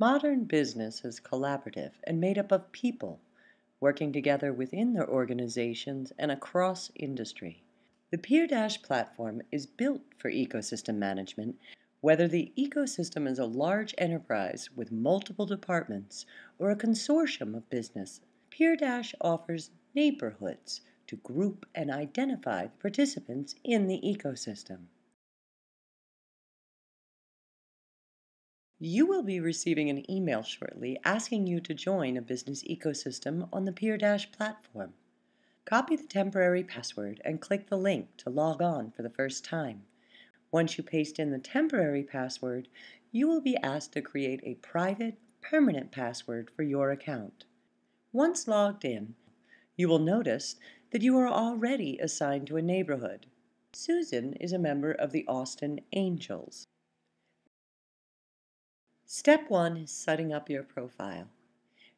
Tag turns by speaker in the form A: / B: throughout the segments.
A: Modern business is collaborative and made up of people working together within their organizations and across industry. The Peerdash platform is built for ecosystem management, whether the ecosystem is a large enterprise with multiple departments or a consortium of business. Peerdash offers neighborhoods to group and identify the participants in the ecosystem. You will be receiving an email shortly asking you to join a business ecosystem on the Peerdash platform. Copy the temporary password and click the link to log on for the first time. Once you paste in the temporary password, you will be asked to create a private, permanent password for your account. Once logged in, you will notice that you are already assigned to a neighborhood. Susan is a member of the Austin Angels. Step 1 is setting up your profile.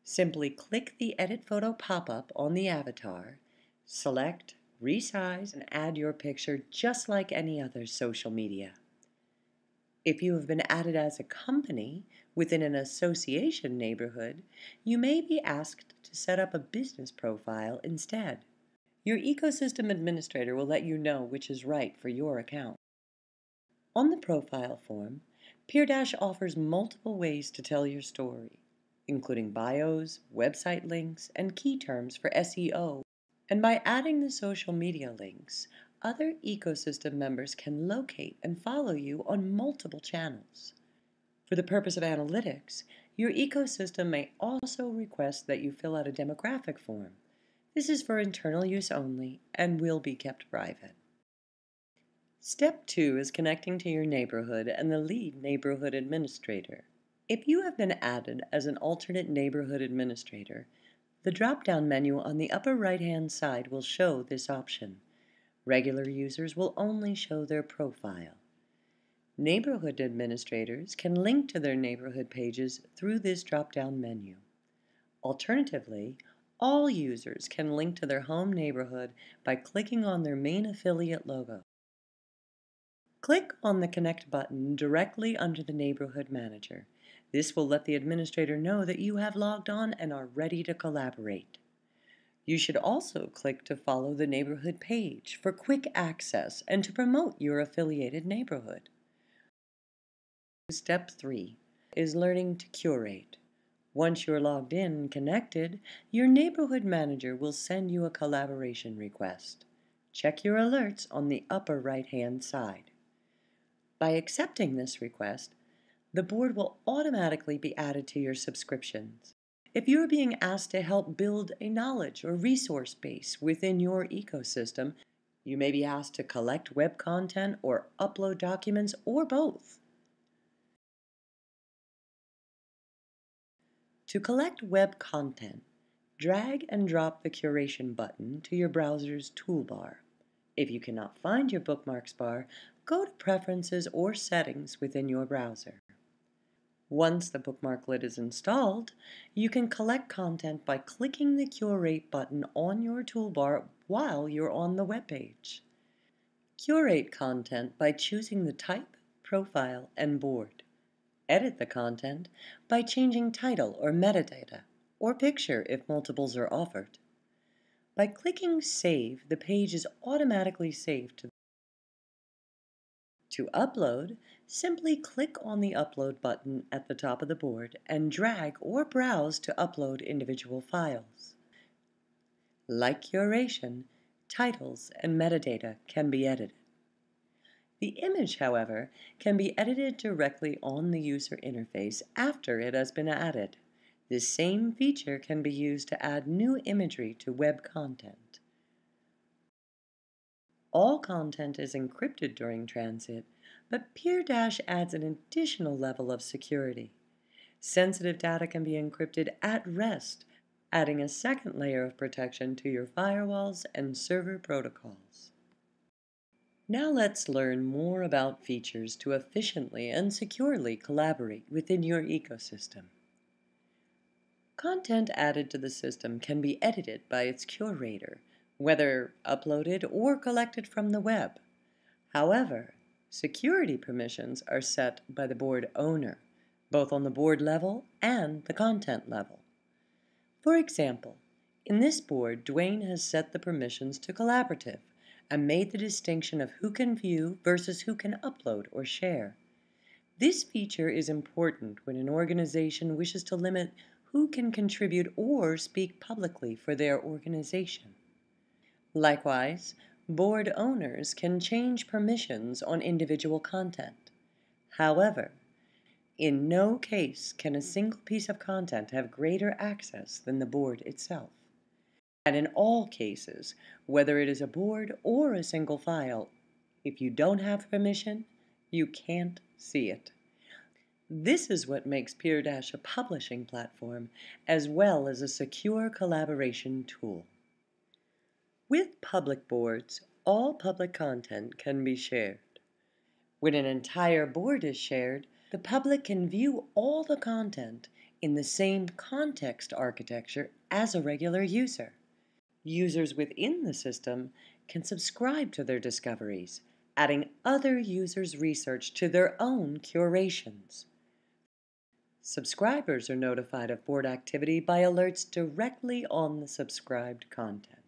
A: Simply click the Edit Photo pop-up on the avatar, select, resize, and add your picture just like any other social media. If you have been added as a company within an association neighborhood, you may be asked to set up a business profile instead. Your ecosystem administrator will let you know which is right for your account. On the profile form, Peerdash offers multiple ways to tell your story, including bios, website links, and key terms for SEO. And by adding the social media links, other ecosystem members can locate and follow you on multiple channels. For the purpose of analytics, your ecosystem may also request that you fill out a demographic form. This is for internal use only and will be kept private. Step 2 is connecting to your neighborhood and the lead neighborhood administrator. If you have been added as an alternate neighborhood administrator, the drop-down menu on the upper right-hand side will show this option. Regular users will only show their profile. Neighborhood administrators can link to their neighborhood pages through this drop-down menu. Alternatively, all users can link to their home neighborhood by clicking on their main affiliate logo. Click on the Connect button directly under the Neighborhood Manager. This will let the administrator know that you have logged on and are ready to collaborate. You should also click to follow the neighborhood page for quick access and to promote your affiliated neighborhood. Step 3 is learning to curate. Once you're logged in and connected, your neighborhood manager will send you a collaboration request. Check your alerts on the upper right-hand side. By accepting this request, the board will automatically be added to your subscriptions. If you are being asked to help build a knowledge or resource base within your ecosystem, you may be asked to collect web content or upload documents or both. To collect web content, drag and drop the curation button to your browser's toolbar. If you cannot find your bookmarks bar, go to Preferences or Settings within your browser. Once the bookmark lid is installed, you can collect content by clicking the Curate button on your toolbar while you're on the web page. Curate content by choosing the type, profile, and board. Edit the content by changing title or metadata, or picture if multiples are offered. By clicking Save, the page is automatically saved. To upload, simply click on the Upload button at the top of the board and drag or browse to upload individual files. Like curation, titles and metadata can be edited. The image, however, can be edited directly on the user interface after it has been added. This same feature can be used to add new imagery to web content. All content is encrypted during transit, but Peerdash adds an additional level of security. Sensitive data can be encrypted at rest, adding a second layer of protection to your firewalls and server protocols. Now let's learn more about features to efficiently and securely collaborate within your ecosystem. Content added to the system can be edited by its curator, whether uploaded or collected from the web. However, security permissions are set by the board owner, both on the board level and the content level. For example, in this board, Dwayne has set the permissions to collaborative and made the distinction of who can view versus who can upload or share. This feature is important when an organization wishes to limit who can contribute or speak publicly for their organization. Likewise, board owners can change permissions on individual content. However, in no case can a single piece of content have greater access than the board itself. And in all cases, whether it is a board or a single file, if you don't have permission, you can't see it. This is what makes Peerdash a publishing platform as well as a secure collaboration tool. With public boards, all public content can be shared. When an entire board is shared, the public can view all the content in the same context architecture as a regular user. Users within the system can subscribe to their discoveries, adding other users' research to their own curations. Subscribers are notified of board activity by alerts directly on the subscribed content.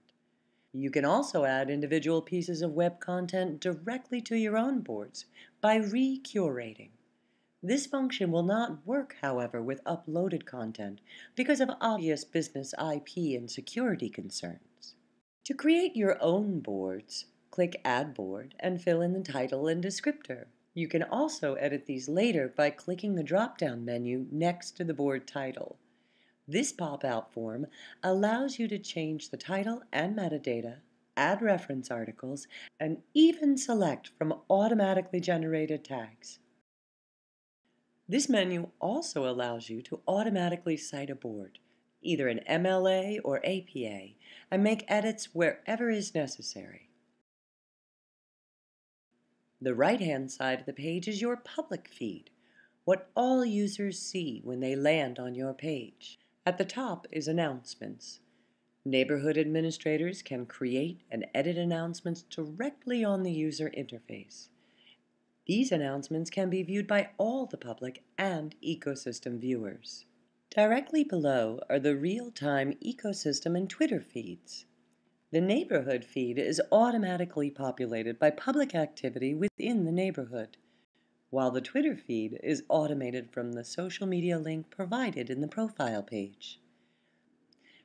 A: You can also add individual pieces of web content directly to your own boards by re-curating. This function will not work, however, with uploaded content because of obvious business IP and security concerns. To create your own boards, click Add Board and fill in the title and descriptor. You can also edit these later by clicking the drop-down menu next to the board title. This pop-out form allows you to change the title and metadata, add reference articles, and even select from automatically generated tags. This menu also allows you to automatically cite a board, either an MLA or APA, and make edits wherever is necessary. The right-hand side of the page is your public feed, what all users see when they land on your page. At the top is Announcements. Neighborhood administrators can create and edit announcements directly on the user interface. These announcements can be viewed by all the public and ecosystem viewers. Directly below are the real-time ecosystem and Twitter feeds. The neighborhood feed is automatically populated by public activity within the neighborhood, while the Twitter feed is automated from the social media link provided in the profile page.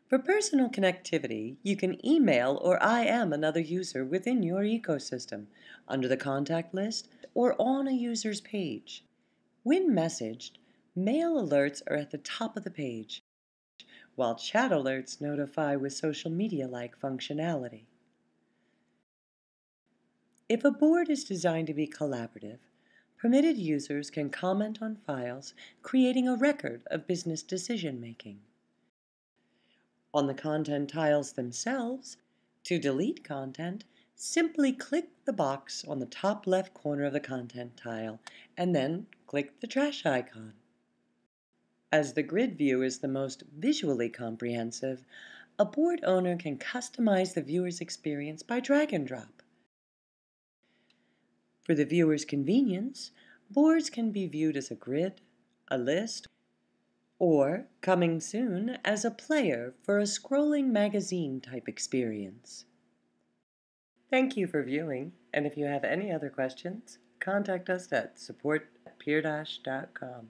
A: For personal connectivity, you can email or IM another user within your ecosystem, under the contact list, or on a user's page. When messaged, mail alerts are at the top of the page, while chat alerts notify with social media-like functionality. If a board is designed to be collaborative, permitted users can comment on files, creating a record of business decision-making. On the content tiles themselves, to delete content, simply click the box on the top left corner of the content tile and then click the trash icon. As the grid view is the most visually comprehensive, a board owner can customize the viewer's experience by drag and drop. For the viewer's convenience, boards can be viewed as a grid, a list, or, coming soon, as a player for a scrolling magazine-type experience. Thank you for viewing, and if you have any other questions, contact us at support@peerdash.com.